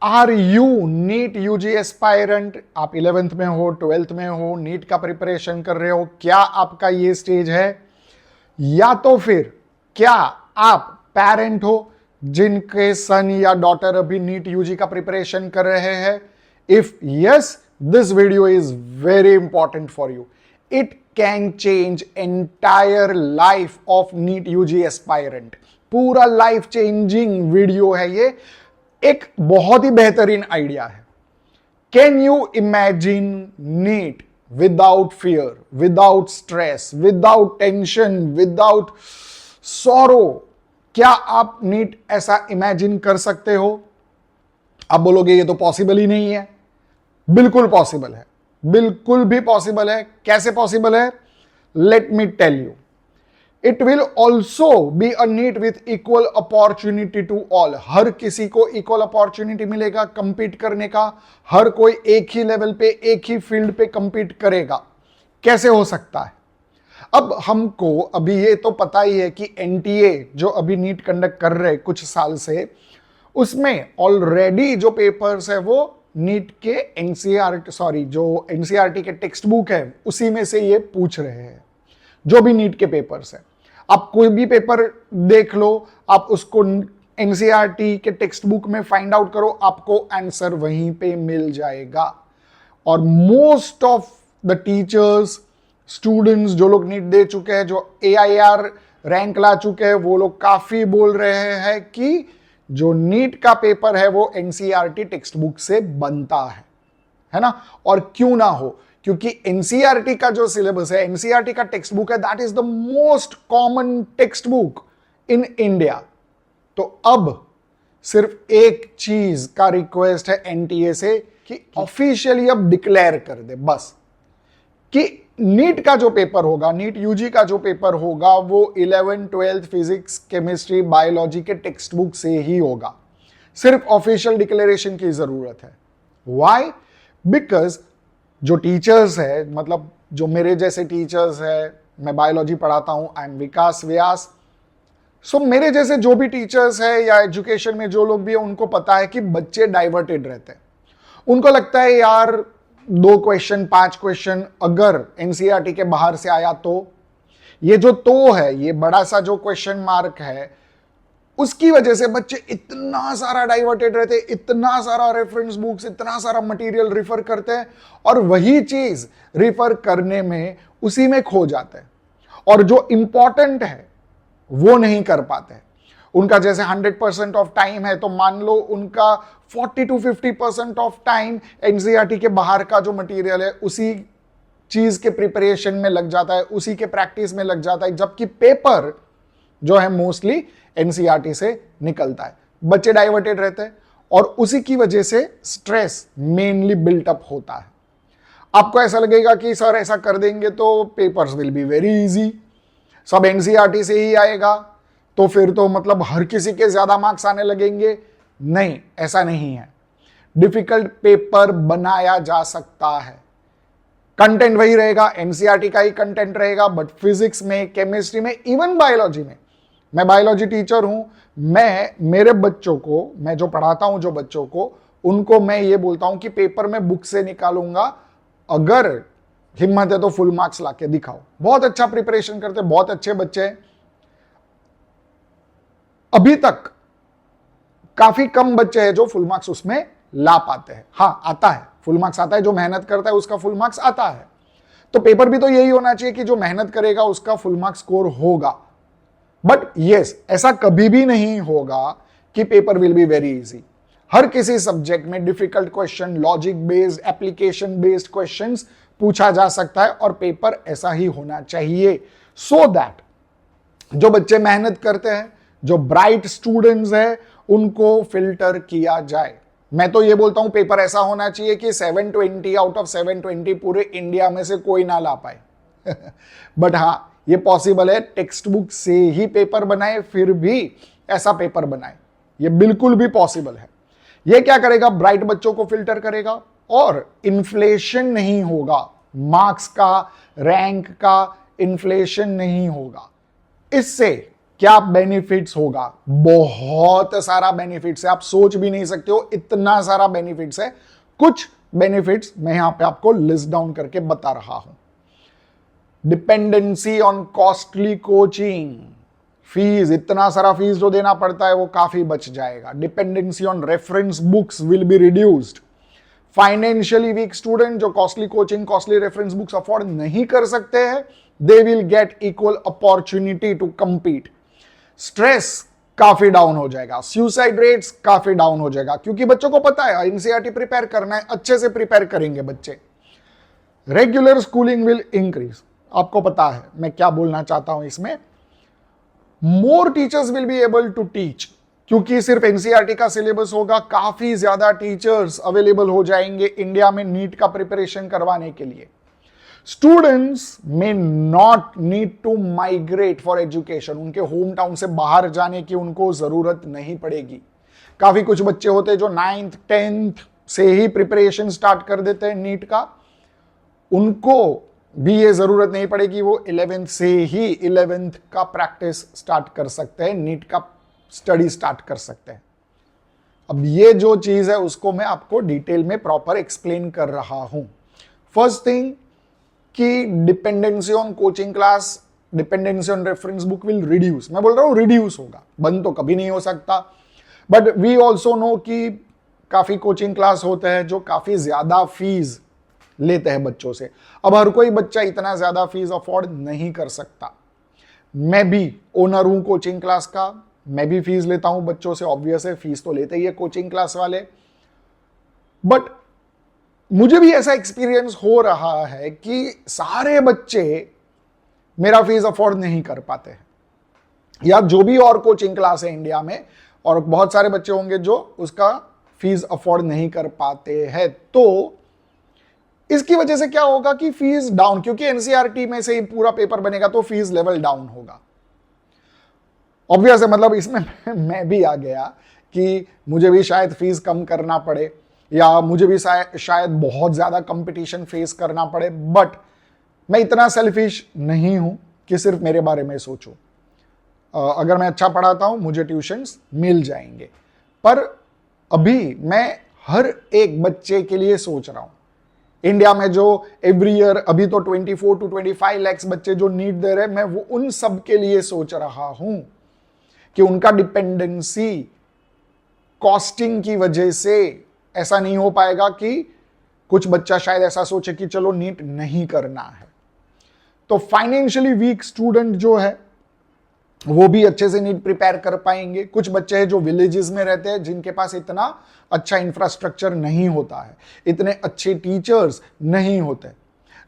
Are you NEET UG aspirant? आप 11th में हो, 12th में हो, नीट का प्रिपरेशन कर रहे हो, क्या आपका ये स्टेज है? या तो फिर क्या आप पेरेंट हो जिनके सन या डॉटर अभी नीट यूजी का प्रिपरेशन कर रहे हैं? If yes, this video is very important for you. It can change entire life of NEET UG aspirant. पूरा लाइफ चेंजिंग वीडियो है ये. एक बहुत ही बेहतरीन आइडिया है. Can you imagine NEET without fear, without stress, without tension, without sorrow? क्या आप नीट ऐसा इमेजिन कर सकते हो? आप बोलोगे ये तो पॉसिबल ही नहीं है. बिल्कुल पॉसिबल है, बिल्कुल भी पॉसिबल है. कैसे पॉसिबल है? Let me tell you. It will also be a NEET with equal opportunity to all. हर किसी को इक्वल अपॉर्चुनिटी मिलेगा कंपीट करने का. हर कोई एक ही लेवल पे, एक ही फील्ड पे कंपीट करेगा. कैसे हो सकता है? अब हमको अभी ये तो पता ही है कि एनटीए जो अभी नीट कंडक्ट कर रहे कुछ साल से, उसमें ऑलरेडी जो पेपर्स है वो नीट के जो एनसीईआरटी के टेक्स्ट बुक है उसी में से ये पूछ रहे हैं. जो भी नीट के पेपर्स है, आप कोई भी पेपर देख लो, आप उसको एनसीईआरटी के टेक्स्ट बुक में फाइंड आउट करो, आपको आंसर वहीं पे मिल जाएगा. और most of the teachers, students जो लोग नीट दे चुके हैं, जो एआईआर रैंक ला चुके हैं, वो लोग काफी बोल रहे हैं कि जो नीट का पेपर है वो एनसीईआरटी टेक्स्ट बुक से बनता है ना. और क्यों ना हो, क्योंकि एनसीईआरटी का जो सिलेबस है, एनसीईआरटी का टेक्स्ट बुक है, that is the most common text book in India. तो अब सिर्फ एक चीज का रिक्वेस्ट है एनटीए से कि ऑफिशियली अब डिक्लेयर कर दे बस कि नीट का जो पेपर होगा, नीट यूजी का जो पेपर होगा, वो 11th 12th physics, chemistry, biology के टेक्स्ट बुक से ही होगा. सिर्फ ऑफिशियल डिक्लेरेशन की जरूरत है. व्हाई? बिकॉज जो टीचर्स है, मतलब जो मेरे जैसे टीचर्स है, मैं बायोलॉजी पढ़ाता हूं, आई एम विकास व्यास. सो मेरे जैसे जो भी टीचर्स है या एजुकेशन में जो लोग भी है, उनको पता है कि बच्चे डाइवर्टेड रहते हैं. उनको लगता है यार 2 क्वेश्चन 5 क्वेश्चन अगर एनसीईआरटी के बाहर से आया तो ये जो तो है, ये बड़ा सा जो क्वेश्चन मार्क है, उसकी वजह से बच्चे इतना सारा डाइवर्टेड रहते हैं, इतना सारा रेफरेंस बुक्स, इतना सारा मटेरियल रिफर करते हैं और वही चीज रिफर करने में उसी में खो जाते हैं और जो इंपॉर्टेंट है वो नहीं कर पाते. उनका जैसे 100% ऑफ टाइम है, तो मान लो उनका 40 to 50% ऑफ टाइम एनसीईआरटी के बाहर का जो मटेरियल है उसी चीज के प्रिपरेशन में लग जाता है, उसी के प्रैक्टिस में लग जाता है, जबकि पेपर जो है मोस्टली एनसीईआरटी से निकलता है. बच्चे डाइवर्टेड रहते हैं और उसी की वजह से स्ट्रेस मेनली बिल्टअप होता है. आपको ऐसा लगेगा कि सर ऐसा कर देंगे तो papers will be very easy, सब एनसीईआरटी से ही आएगा, तो फिर तो मतलब हर किसी के ज्यादा मार्क्स आने लगेंगे. नहीं, ऐसा नहीं है. डिफिकल्ट पेपर बनाया जा सकता है. कंटेंट वही रहेगा, एनसीईआरटी का ही कंटेंट रहेगा, बट फिजिक्स में, केमिस्ट्री में, इवन बायोलॉजी में, मैं बायोलॉजी टीचर हूं, मैं मेरे बच्चों को, मैं जो पढ़ाता हूं जो बच्चों को, उनको मैं ये बोलता हूं कि पेपर में बुक से निकालूंगा, अगर हिम्मत है तो फुल मार्क्स लाके दिखाओ. बहुत अच्छा प्रिपरेशन करते, बहुत अच्छे बच्चे. अभी तक काफी कम बच्चे हैं जो फुल मार्क्स उसमें ला पाते हैं. हाँ, आता है, फुल मार्क्स आता है. जो मेहनत करता है उसका फुल मार्क्स आता है. तो पेपर भी तो यही होना चाहिए कि जो मेहनत करेगा उसका फुल मार्क्स स्कोर होगा. बट यस, ऐसा कभी भी नहीं होगा कि paper will be very easy. हर किसी सब्जेक्ट में difficult question, logic based, application based questions पूछा जा सकता है और पेपर ऐसा ही होना चाहिए, सो दैट जो बच्चे मेहनत करते हैं, जो ब्राइट स्टूडेंट्स हैं, उनको फिल्टर किया जाए. मैं तो ये बोलता हूं पेपर ऐसा होना चाहिए कि 720 आउट ऑफ 720 पूरे इंडिया में से कोई ना ला पाए. बट हाँ, ये पॉसिबल है. टेक्स्ट बुक से ही पेपर बनाए, फिर भी ऐसा पेपर बनाए, ये बिल्कुल भी पॉसिबल है. ये क्या करेगा? ब्राइट बच्चों को फिल्टर करेगा और इन्फ्लेशन नहीं होगा. मार्क्स का, रैंक का इन्फ्लेशन नहीं होगा. इससे क्या बेनिफिट्स होगा? बहुत सारा बेनिफिट्स है, आप सोच भी नहीं सकते हो इतना सारा बेनिफिट्स है। कुछ बेनिफिट्स मैं यहां पे आपको लिस्ट डाउन करके बता रहा हूं। Dependency on costly coaching, fees, इतना सारा फीस जो देना पड़ता है वो काफी बच जाएगा। Dependency on reference books will be reduced. Financially weak student जो costly coaching, costly reference books afford नहीं कर सकते हैं, they will get equal opportunity to compete. Stress काफी डाउन हो जाएगा, सुसाइड रेट्स काफी डाउन हो जाएगा, क्योंकि बच्चों को पता है एनसीईआरटी प्रिपेयर करना है, अच्छे से प्रिपेयर करेंगे बच्चे। रेगुलर स्कूलिंग विल इंक्रीज, आपको पता है मैं क्या बोलना चाहता हूं इसमें। More teachers will be able to teach, क्योंकि सिर्फ एनसीईआरटी का सिलेबस होगा, काफी ज्यादा टीचर्स अवेलेबल हो जाएंगे इंडिया में नीट का प्रिपरेशन करवाने के लिए। Students may not need to migrate for education, उनके होम टाउन से बाहर जाने की उनको जरूरत नहीं पड़ेगी। काफी कुछ बच्चे होते हैं जो 9th 10th से ही प्रिपरेशन स्टार्ट कर देते हैं नीट का, उनको भी ये जरूरत नहीं पड़ेगी, वो 11th से ही 11th का प्रैक्टिस स्टार्ट कर सकते हैं, नीट का स्टडी स्टार्ट कर सकते हैं। अब ये जो चीज है उसको मैं आपको डिटेल में प्रॉपर एक्सप्लेन कर रहा हूं। फर्स्ट थिंग कि dependency on coaching class, dependency on reference book will reduce. मैं बोल रहा हूं रिड्यूस होगा, बंद तो कभी नहीं हो सकता, बट वी ऑल्सो नो कि काफी कोचिंग क्लास होते हैं जो काफी ज्यादा फीस लेते हैं बच्चों से। अब हर कोई बच्चा इतना ज्यादा फीस अफोर्ड नहीं कर सकता। मैं भी ओनर हूं कोचिंग क्लास का, मैं भी फीस लेता हूं बच्चों से, ऑब्वियस है फीस तो लेते ही है कोचिंग क्लास वाले, बट मुझे भी ऐसा एक्सपीरियंस हो रहा है कि सारे बच्चे मेरा फीस अफोर्ड नहीं कर पाते हैं, या जो भी और कोचिंग क्लास है इंडिया में, और बहुत सारे बच्चे होंगे जो उसका फीस अफोर्ड नहीं कर पाते हैं। तो इसकी वजह से क्या होगा कि फीस डाउन, क्योंकि एनसीईआरटी में से ही पूरा पेपर बनेगा तो फीस लेवल डाउन होगा। ऑब्वियस है, मतलब इसमें मैं भी आ गया कि मुझे भी शायद फीस कम करना पड़े, या मुझे भी शायद बहुत ज्यादा कंपटीशन फेस करना पड़े, बट मैं इतना सेल्फिश नहीं हूं कि सिर्फ मेरे बारे में सोचूं। अगर मैं अच्छा पढ़ाता हूं मुझे ट्यूशन्स मिल जाएंगे, पर अभी मैं हर एक बच्चे के लिए सोच रहा हूं। इंडिया में जो एवरी ईयर अभी तो 24 to 25 lakhs बच्चे जो नीट दे रहे हैं, मैं वो उन सब के लिए सोच रहा हूं कि उनका डिपेंडेंसी कॉस्टिंग की वजह से ऐसा नहीं हो पाएगा कि कुछ बच्चा शायद ऐसा सोचे कि चलो नीट नहीं करना है। तो फाइनेंशियली वीक स्टूडेंट जो है वो भी अच्छे से नीट प्रिपेयर कर पाएंगे। कुछ बच्चे हैं जो विलेजेस में रहते हैं, जिनके पास इतना अच्छा इंफ्रास्ट्रक्चर नहीं होता है, इतने अच्छे टीचर्स नहीं होते,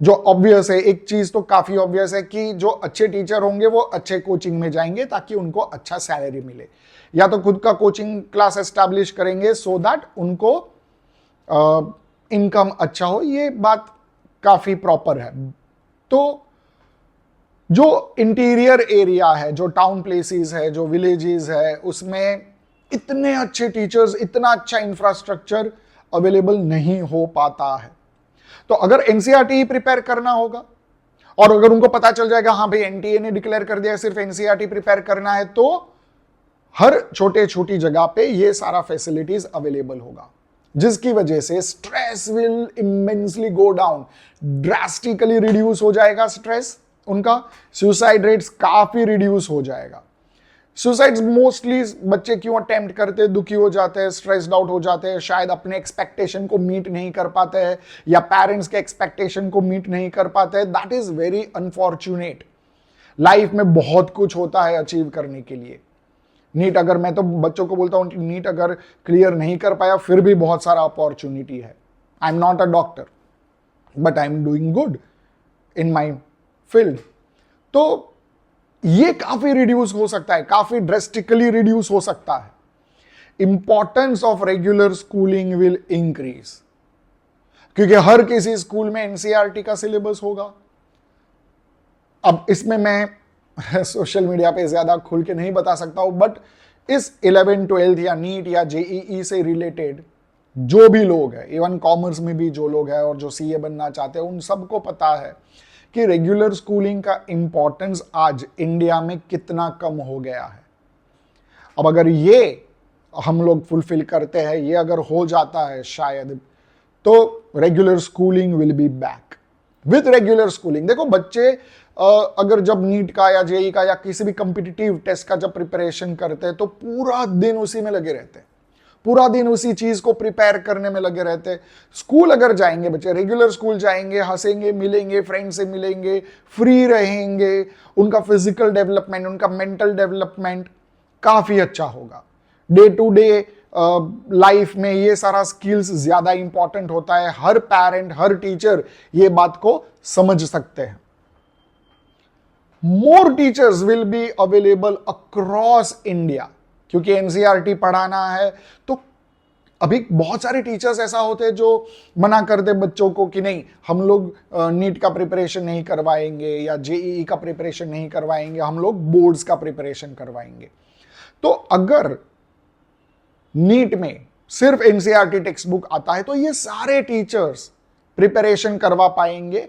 जो ऑब्वियस है, एक चीज तो काफी ऑब्वियस है कि जो अच्छे टीचर होंगे वो अच्छे कोचिंग में जाएंगे ताकि उनको अच्छा सैलरी मिले, या तो खुद का कोचिंग क्लास एस्टैब्लिश करेंगे सो दैट उनको इनकम अच्छा हो। ये बात काफी प्रॉपर है। तो जो इंटीरियर एरिया है, जो टाउन प्लेसेस है, जो विलेजेस है, उसमें इतने अच्छे टीचर्स, इतना अच्छा इंफ्रास्ट्रक्चर अवेलेबल नहीं हो पाता है। तो अगर एनसीईआरटी ही प्रिपेयर करना होगा, और अगर उनको पता चल जाएगा हाँ भाई एनटीए ने डिक्लेयर कर दिया सिर्फ एनसीईआरटी प्रिपेयर करना है, तो हर छोटे छोटी जगह पे ये सारा फैसिलिटीज अवेलेबल होगा, जिसकी वजह से stress will immensely go down, drastically reduce हो जाएगा स्ट्रेस उनका। सुसाइड रेट्स काफी रिड्यूस हो जाएगा। सुसाइड्स मोस्टली बच्चे क्यों अटेम्प्ट करते हैं? दुखी हो जाते हैं, स्ट्रेस्ड आउट हो जाते हैं, शायद अपने एक्सपेक्टेशन को मीट नहीं कर पाते हैं, या पेरेंट्स के एक्सपेक्टेशन को मीट नहीं कर पाते हैं। That is very unfortunate. Life में बहुत कुछ होता है अचीव करने के लिए। नीट, अगर मैं तो बच्चों को बोलता हूं नीट अगर क्लियर नहीं कर पाया फिर भी बहुत सारा अपॉर्चुनिटी है। I am not a doctor but I am doing good in my field. तो ये काफी रिड्यूस हो सकता है, काफी ड्रेस्टिकली रिड्यूस हो सकता है। Importance of regular schooling will increase, क्योंकि हर किसी स्कूल में एनसीईआरटी का सिलेबस होगा। अब इसमें मैं सोशल मीडिया पे ज्यादा खुल के नहीं बता सकता हूं, बट इस 11th 12th या नीट या जेईई से रिलेटेड जो भी लोग हैं, इवन कॉमर्स में भी जो लोग हैं और जो सीए बनना चाहते हैं, उन सबको पता है कि रेगुलर स्कूलिंग का इंपॉर्टेंस आज इंडिया में कितना कम हो गया है। अब अगर ये हम लोग फुलफिल करते हैं, ये अगर हो जाता है शायद, तो regular schooling will be back. With regular schooling देखो बच्चे अगर जब नीट का या जेई का या किसी भी कॉम्पिटिटिव टेस्ट का जब प्रिपरेशन करते हैं तो पूरा दिन उसी में लगे रहते हैं, पूरा दिन उसी चीज को प्रिपेयर करने में लगे रहते हैं। स्कूल अगर जाएंगे बच्चे, रेगुलर स्कूल जाएंगे, हंसेंगे, मिलेंगे, फ्रेंड से मिलेंगे, फ्री रहेंगे, उनका फिजिकल डेवलपमेंट, उनका मेंटल डेवलपमेंट काफी अच्छा होगा। डे टू डे लाइफ में ये सारा स्किल्स ज्यादा इंपॉर्टेंट होता है। हर पेरेंट, हर टीचर ये बात को समझ सकते हैं। More teachers will be available across India, क्योंकि एनसीईआरटी पढ़ाना है तो अभी बहुत सारे टीचर्स ऐसा होते हैं जो मना कर दे बच्चों को कि नहीं, हम लोग नीट का प्रिपरेशन नहीं करवाएंगे या जेईई का प्रिपरेशन नहीं करवाएंगे, हम लोग बोर्ड्स का प्रिपरेशन करवाएंगे। तो अगर नीट में सिर्फ एनसीईआरटी टेक्स्ट बुक आता है तो ये सारे टीचर्स प्रिपरेशन करवा पाएंगे।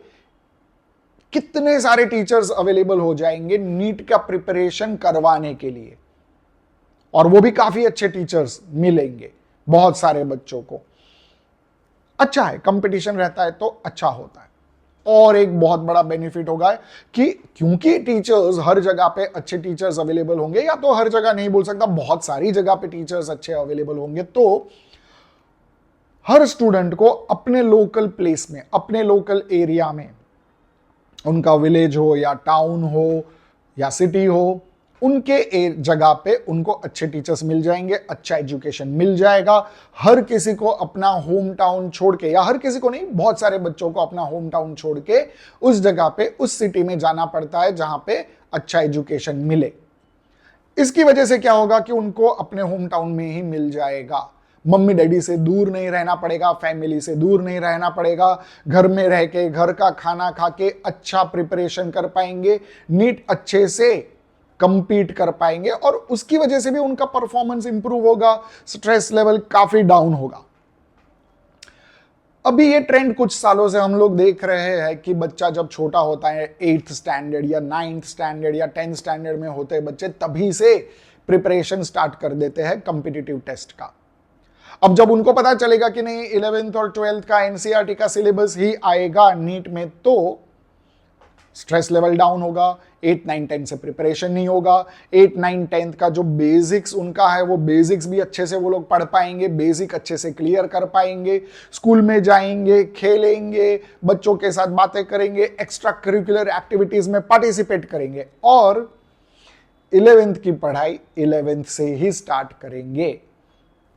कितने सारे टीचर्स अवेलेबल हो जाएंगे नीट का प्रिपरेशन करवाने के लिए, और वो भी काफी अच्छे टीचर्स मिलेंगे बहुत सारे बच्चों को। अच्छा है, कंपटीशन रहता है तो अच्छा होता है। और एक बहुत बड़ा बेनिफिट होगा कि क्योंकि टीचर्स हर जगह पे अच्छे टीचर्स अवेलेबल होंगे, या तो हर जगह नहीं बोल सकता, बहुत सारी जगह पे टीचर्स अच्छे अवेलेबल होंगे, तो हर स्टूडेंट को अपने लोकल प्लेस में, अपने लोकल एरिया में, उनका विलेज हो या टाउन हो या सिटी हो, उनके जगह पे उनको अच्छे टीचर्स मिल जाएंगे, अच्छा एजुकेशन मिल जाएगा। हर किसी को अपना होम टाउन छोड़ के, या हर किसी को नहीं, बहुत सारे बच्चों को अपना होम टाउन छोड़ के उस जगह पे, उस सिटी में जाना पड़ता है जहां पे अच्छा एजुकेशन मिले। इसकी वजह से क्या होगा कि उनको अपने होम टाउन में ही मिल जाएगा, मम्मी डैडी से दूर नहीं रहना पड़ेगा, फैमिली से दूर नहीं रहना पड़ेगा, घर में रह के घर का खाना खा के अच्छा प्रिपरेशन कर पाएंगे, नीट अच्छे से कंपीट कर पाएंगे, और उसकी वजह से भी उनका परफॉर्मेंस इंप्रूव होगा, स्ट्रेस लेवल काफी डाउन होगा। अभी ये ट्रेंड कुछ सालों से हम लोग देख रहे हैं कि बच्चा जब छोटा होता है, 8th स्टैंडर्ड या 9th स्टैंडर्ड या 10th स्टैंडर्ड में होते हैं बच्चे, तभी से प्रिपरेशन स्टार्ट कर देते हैं कॉम्पिटिटिव टेस्ट का। अब जब उनको पता चलेगा कि नहीं 11th और 12th का एनसीईआरटी का सिलेबस ही आएगा नीट में, तो स्ट्रेस लेवल डाउन होगा, 8, 9, 10 से प्रिपरेशन नहीं होगा। 8, 9, 10 का जो बेसिक्स उनका है वो बेसिक्स भी अच्छे से वो लोग पढ़ पाएंगे, बेसिक अच्छे से क्लियर कर पाएंगे, स्कूल में जाएंगे, खेलेंगे, बच्चों के साथ बातें करेंगे, एक्स्ट्रा करिकुलर एक्टिविटीज में पार्टिसिपेट करेंगे, और 11th की पढ़ाई 11th से ही स्टार्ट करेंगे।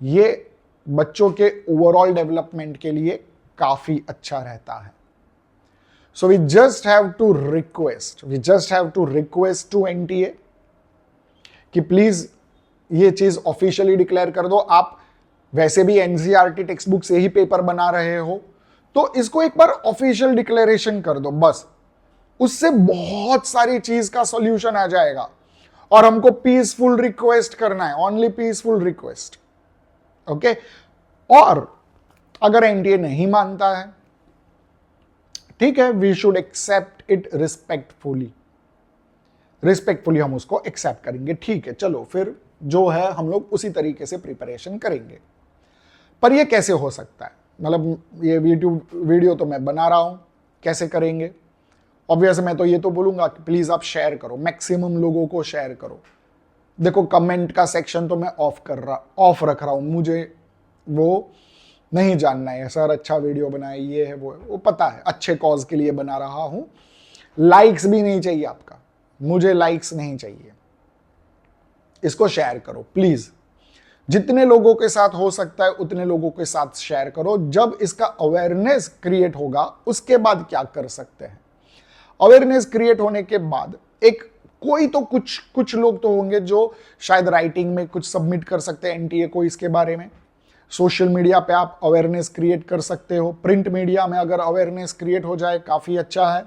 ये बच्चों के ओवरऑल डेवलपमेंट के लिए काफी अच्छा रहता है। So we just have to request to NTA कि प्लीज ये चीज ऑफिशियली डिक्लेयर कर दो। आप वैसे भी एनसीईआरटी टेक्स्ट बुक से ही पेपर बना रहे हो, तो इसको एक बार ऑफिशियल डिक्लेरेशन कर दो, बस उससे बहुत सारी चीज का सॉल्यूशन आ जाएगा। और हमको पीसफुल रिक्वेस्ट करना है, ओनली पीसफुल रिक्वेस्ट, ओके। और अगर एनटीए नहीं मानता है, ठीक है, we should accept it respectfully हम उसको एक्सेप्ट करेंगे, ठीक है, चलो फिर जो है हम लोग उसी तरीके से प्रिपरेशन करेंगे। पर ये कैसे हो सकता है, मतलब ये वीडियो तो मैं बना रहा हूं, कैसे करेंगे? ऑब्वियस मैं तो ये तो बोलूंगा कि प्लीज आप शेयर करो, मैक्सिमम लोगों को शेयर करो। देखो कमेंट का सेक्शन तो मैं ऑफ रख रहा हूं, मुझे वो नहीं जानना है सर अच्छा वीडियो बनाए, ये है वो पता है, अच्छे कॉज के लिए बना रहा हूं। लाइक्स भी नहीं चाहिए आपका, मुझे लाइक्स नहीं चाहिए। इसको शेयर करो प्लीज, जितने लोगों के साथ हो सकता है उतने लोगों के साथ शेयर करो। जब इसका अवेयरनेस क्रिएट होगा उसके बाद क्या कर सकते हैं, अवेयरनेस क्रिएट होने के बाद एक कोई तो कुछ लोग तो होंगे जो शायद राइटिंग में कुछ सबमिट कर सकते हैं एनटीए को इसके बारे में। सोशल मीडिया पे आप अवेयरनेस क्रिएट कर सकते हो, प्रिंट मीडिया में अगर अवेयरनेस क्रिएट हो जाए काफ़ी अच्छा है।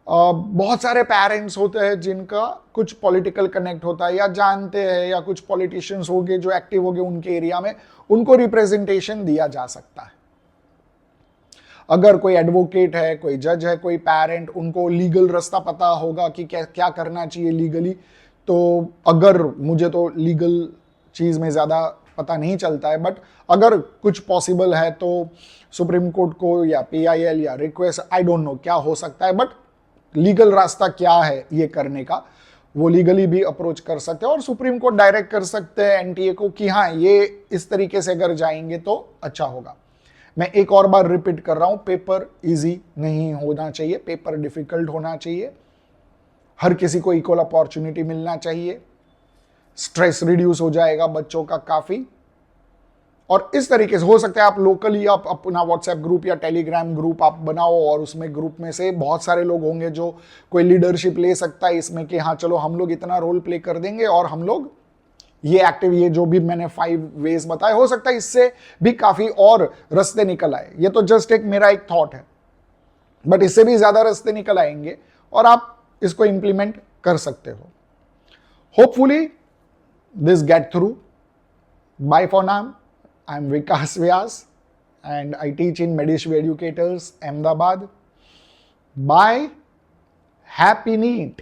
बहुत सारे पेरेंट्स होते हैं जिनका कुछ पॉलिटिकल कनेक्ट होता है या जानते हैं, या कुछ पॉलिटिशियंस होंगे जो एक्टिव होंगे उनके एरिया में, उनको रिप्रेजेंटेशन दिया जा सकता है। अगर कोई एडवोकेट है, कोई जज है, कोई पेरेंट, उनको लीगल रास्ता पता होगा कि क्या क्या करना चाहिए लीगली। तो अगर मुझे तो लीगल चीज़ में ज़्यादा पता नहीं चलता है, बट अगर कुछ पॉसिबल है तो सुप्रीम कोर्ट को या PIL या रिक्वेस्ट, आई डोंट नो क्या हो सकता है, बट लीगल रास्ता क्या है ये करने का, वो लीगली भी अप्रोच कर सकते हैं और सुप्रीम कोर्ट डायरेक्ट कर सकते हैं NTA को कि हाँ ये इस तरीके से अगर जाएंगे तो अच्छा होगा। मैं एक और बार रिपीट कर रहा हूं, पेपर इजी नहीं होना चाहिए, पेपर डिफिकल्ट होना चाहिए, हर किसी को इक्वल अपॉर्चुनिटी मिलना चाहिए, स्ट्रेस रिड्यूस हो जाएगा बच्चों का काफी। और इस तरीके से हो सकता है आप लोकली आप अपना व्हाट्सएप ग्रुप या टेलीग्राम ग्रुप आप बनाओ और उसमें ग्रुप में से बहुत सारे लोग होंगे जो कोई लीडरशिप ले सकता है इसमें कि हाँ चलो हम लोग इतना रोल प्ले कर देंगे और हम लोग ये जो भी मैंने 5 वेज बताए, हो सकता है इससे भी काफी और रास्ते निकल आए। ये तो जस्ट मेरा एक थॉट है, बट इससे भी ज्यादा रास्ते निकल आएंगे और आप इसको इंप्लीमेंट कर सकते हो। Hopefully this get through. Bye for now. I'm Vikas Vyas and I teach in Medishvi Educators, Ahmedabad. Bye. Happy NEET.